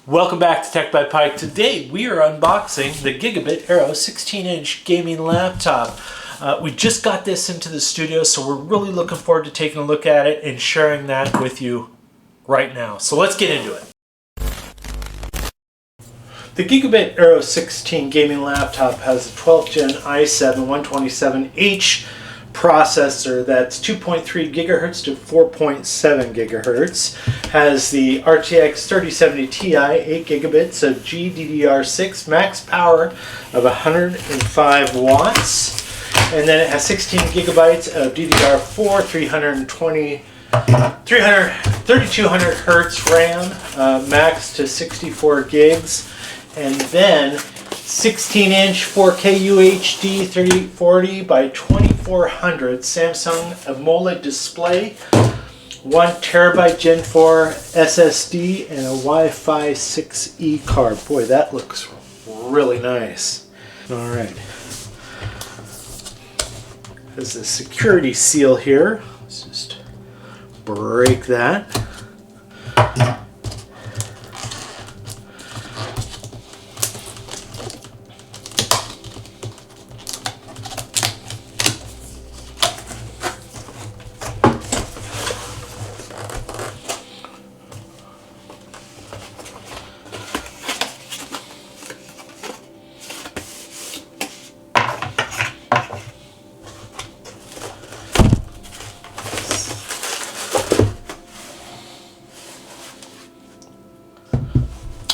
Welcome back to Tech by Pike. Today we are unboxing the Gigabyte Aero 16-inch gaming laptop. We just got this into the studio, so we're really looking forward to taking a look at it and sharing that with you right now. So let's get into it. The Gigabyte Aero 16 gaming laptop has a 12 Gen i7-127H processor that's 2.3 gigahertz to 4.7 gigahertz, has the RTX 3070 Ti, 8 gigabits of GDDR6, max power of 105 watts, and then it has 16 gigabytes of DDR4, 3200 hertz RAM, max to 64 gigs, and then 16-inch 4K UHD 3040 by 2400 Samsung AMOLED display, 1 terabyte Gen4 SSD, and a Wi-Fi 6E card. Boy, that looks really nice. All right. There's a security seal here. Let's just break that.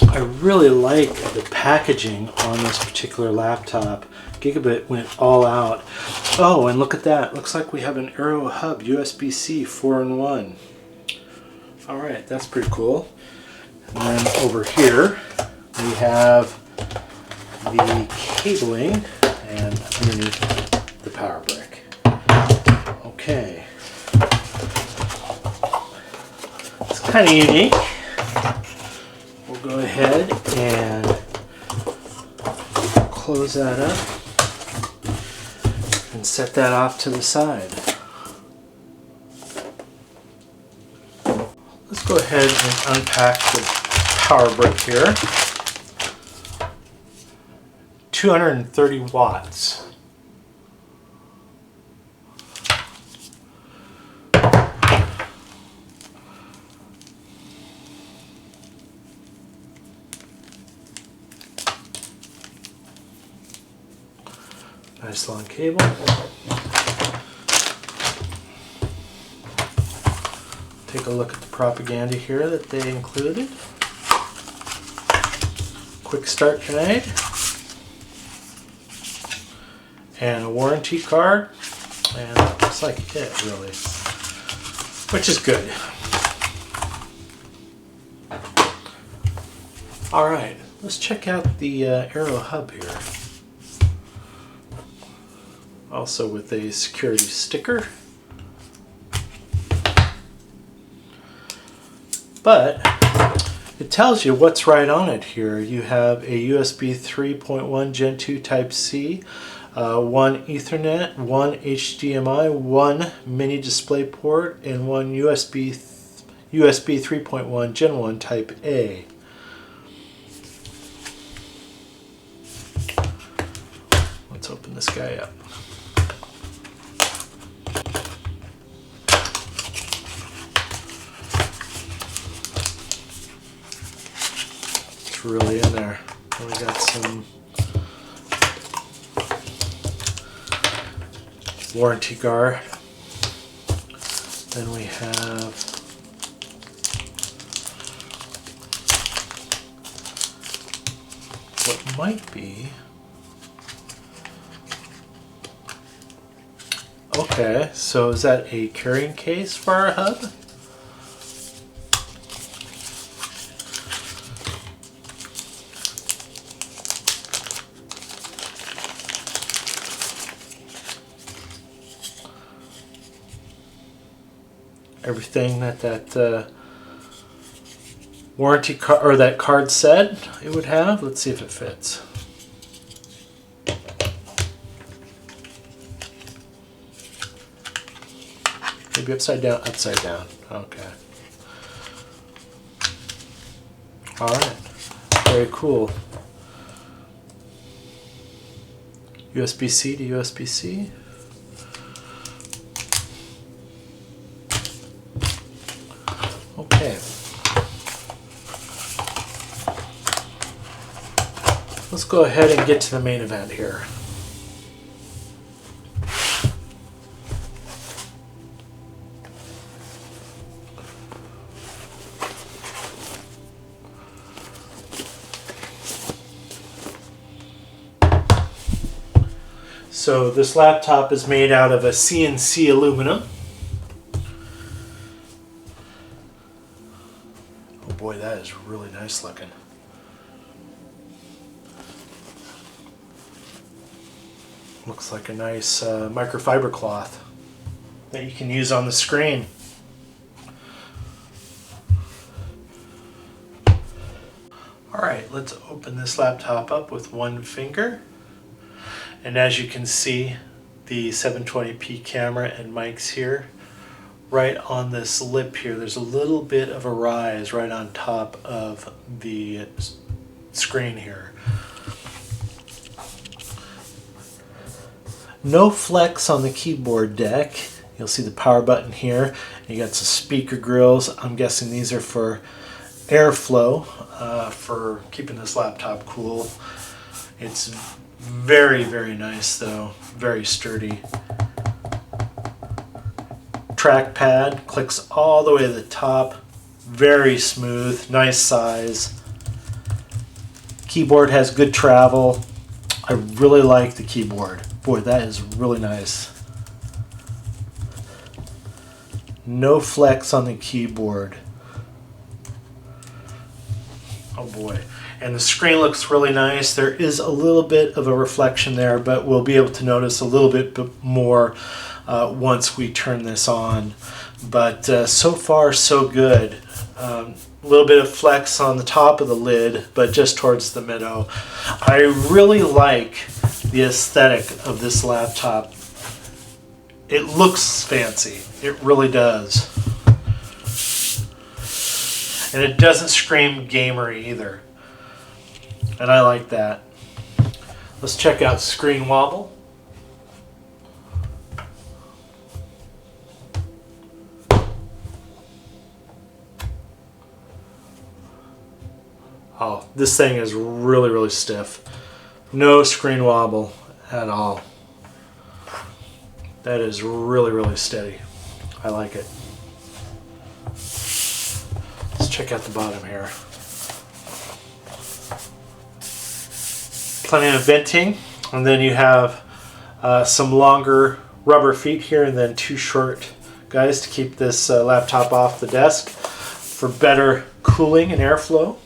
I really like the packaging on this particular laptop. Gigabyte went all out. Oh, and look at that. Looks like we have an Aero hub, USB-C 4-in-1. Alright, that's pretty cool. And then over here we have the cabling and underneath the power brick. Okay. It's kind of unique. We'll go ahead and close that up and set that off to the side. Let's go ahead and unpack the power brick here. 230 watts. Nice long cable. Take a look at the propaganda here that they included. Quick start guide. And a warranty card. And that looks like it, really. Which is good. Alright, let's check out the Aero hub here. Also with a security sticker. But it tells you what's right on it here. You have a USB 3.1 Gen 2 Type-C, 1 Ethernet, 1 HDMI, 1 mini display port, and 1 USB 3.1 Gen 1 Type-A. Let's open this guy up. Really in there. And we got some warranty guard. Then we have what might be, okay, so is that a carrying case for our hub? Everything that warranty card or that card said it would have. Let's see if it fits. Maybe upside down, upside down. Okay. All right. Very cool. USB-C to USB-C. Okay. Let's go ahead and get to the main event here. So this laptop is made out of a CNC aluminum. Oh boy, that is really nice looking. Looks like a nice microfiber cloth that you can use on the screen. Alright, let's open this laptop up with one finger. And as you can see, the 720p camera and mics here, right on this lip here, there's a little bit of a rise right on top of the screen here. No flex on the keyboard deck. You'll see the power button here. You got some speaker grills. I'm guessing these are for airflow, for keeping this laptop cool. It's very, very nice though. Very sturdy. Trackpad clicks all the way to the top. Very smooth. Nice size. Keyboard has good travel. I really like the keyboard. Boy, that is really nice. No flex on the keyboard. Oh boy. And the screen looks really nice. There is a little bit of a reflection there, but we'll be able to notice a little bit more once we turn this on. But so far, so good. A little bit of flex on the top of the lid, but just towards the middle. I really like the aesthetic of this laptop. It looks fancy. It really does. And it doesn't scream gamer either. And I like that. Let's check out screen wobble. Oh, this thing is really, really stiff. No screen wobble at all. That is really, really steady. I like it. Let's check out the bottom here. Plenty of venting, and then you have some longer rubber feet here and then two short guys to keep this laptop off the desk for better cooling and airflow.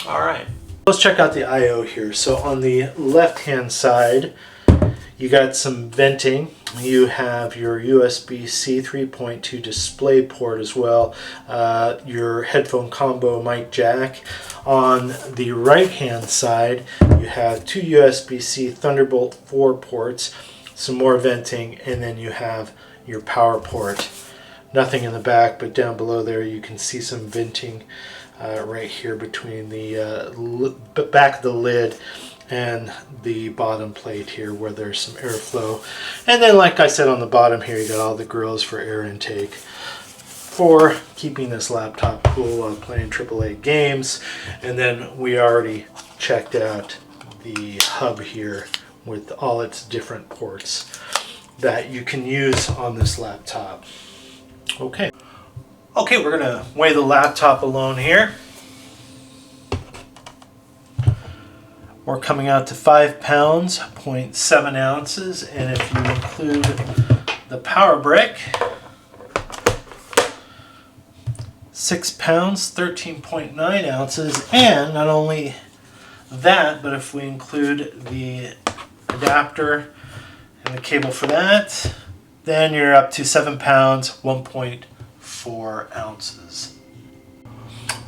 Alright, let's check out the I/O here. So on the left hand side you got some venting. You have your USB-C 3.2 display port as well, your headphone combo mic jack. On the right hand side you have two USB-C Thunderbolt 4 ports, some more venting, and then you have your power port. Nothing in the back, but down below there you can see some venting right here between the back of the lid and the bottom plate here where there's some airflow. And then, like I said, on the bottom here you got all the grills for air intake for keeping this laptop cool while playing AAA games. And then we already checked out the hub here with all its different ports that you can use on this laptop. Okay, we're gonna weigh the laptop alone here. We're coming out to 5 pounds, 0.7 ounces, and if you include the power brick, 6 pounds, 13.9 ounces, and not only that, but if we include the adapter and the cable for that, then you're up to 7 pounds, 1.4 ounces.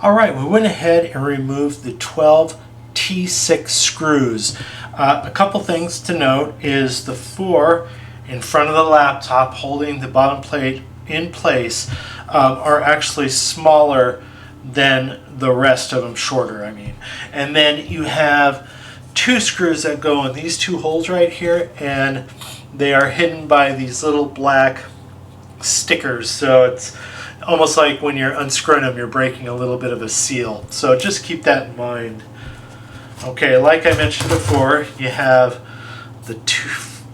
Alright, we went ahead and removed the 12 T6 screws. A couple things to note is the 4 in front of the laptop holding the bottom plate in place are actually smaller than the rest of them, shorter I mean. And then you have two screws that go in these two holes right here, and they are hidden by these little black stickers, so it's almost like when you're unscrewing them you're breaking a little bit of a seal, so just keep that in mind. Okay, like I mentioned before, you have the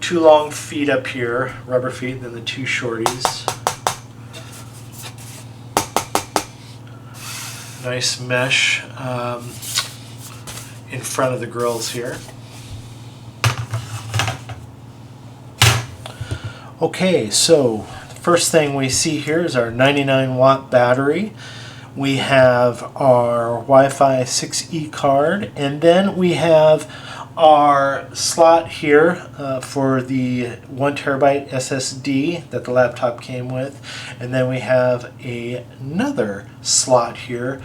two long feet up here, rubber feet, and then the two shorties. Nice mesh in front of the grills here. Okay, so the first thing we see here is our 99-watt battery. We have our Wi-Fi 6E card, and then we have our slot here for the 1 terabyte SSD that the laptop came with, and then we have another slot here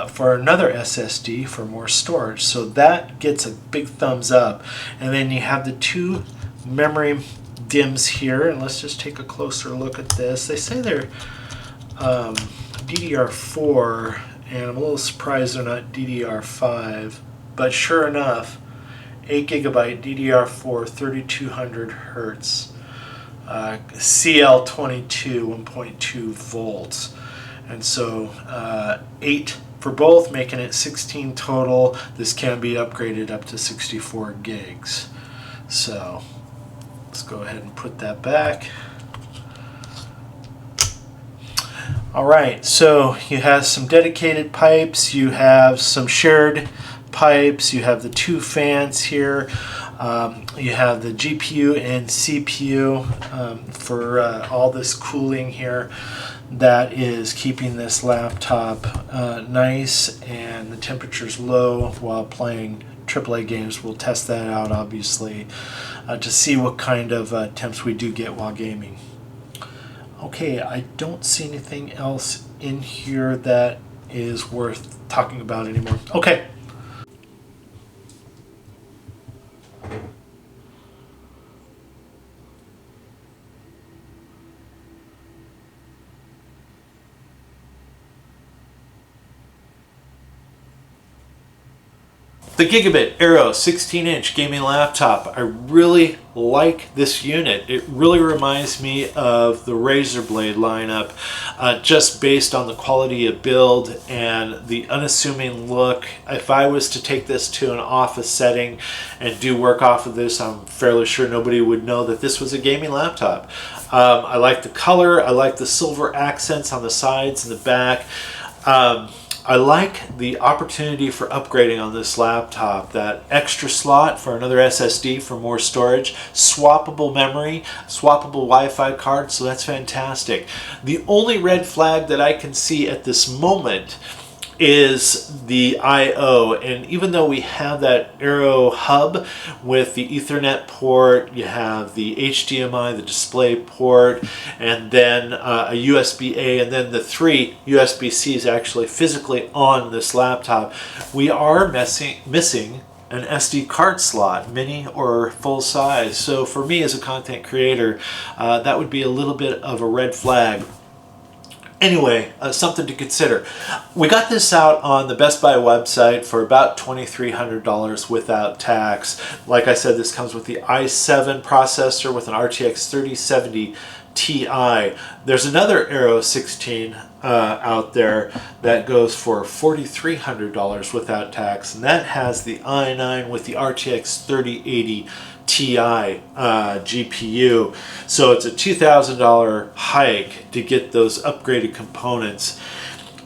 for another SSD for more storage, so that gets a big thumbs up. And then you have the two memory DIMMs here, and let's just take a closer look at this. They say they're DDR4, and I'm a little surprised they're not DDR5, but sure enough, 8 gigabyte DDR4 3200 hertz, CL22 1.2 volts, and so 8 for both, making it 16 total. This can be upgraded up to 64 gigs. So let's go ahead and put that back. Alright, so you have some dedicated pipes, you have some shared pipes, you have the two fans here, you have the GPU and CPU for all this cooling here that is keeping this laptop nice and the temperature's low while playing AAA games. We'll test that out obviously to see what kind of temps we do get while gaming. Okay, I don't see anything else in here that is worth talking about anymore. Okay. The Gigabyte Aero 16-inch gaming laptop. I really like this unit. It really reminds me of the Razer Blade lineup, just based on the quality of build and the unassuming look. If I was to take this to an office setting and do work off of this, I'm fairly sure nobody would know that this was a gaming laptop. I like the color. I like the silver accents on the sides and the back. I like the opportunity for upgrading on this laptop. That extra slot for another SSD for more storage, swappable memory, swappable Wi-Fi card, so that's fantastic. The only red flag that I can see at this moment is the I/O, and even though we have that Aero hub with the Ethernet port, you have the HDMI, the display port, and then a USB-A, and then the 3 USB-Cs actually physically on this laptop, we are missing an SD card slot, mini or full size. So for me as a content creator, that would be a little bit of a red flag. Anyway, something to consider. We got this out on the Best Buy website for about $2,300 without tax. Like I said, this comes with the i7 processor with an RTX 3070 Ti. There's another Aero 16 out there that goes for $4,300 without tax, and that has the i9 with the RTX 3080 Ti GPU. So it's a $2,000 hike to get those upgraded components.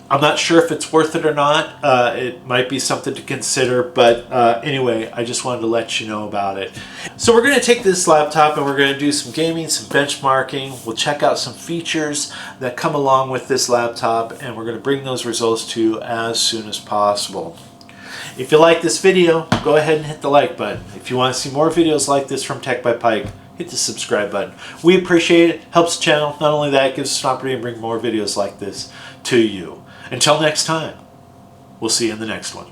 I'm not sure if it's worth it or not. It might be something to consider, but anyway, I just wanted to let you know about it. So we're going to take this laptop and we're going to do some gaming, some benchmarking. We'll check out some features that come along with this laptop, and we're going to bring those results to you as soon as possible. If you like this video, go ahead and hit the like button. If you want to see more videos like this from Tech by Pike, hit the subscribe button. We appreciate it. Helps the channel. Not only that, it gives us an opportunity to bring more videos like this to you. Until next time, we'll see you in the next one.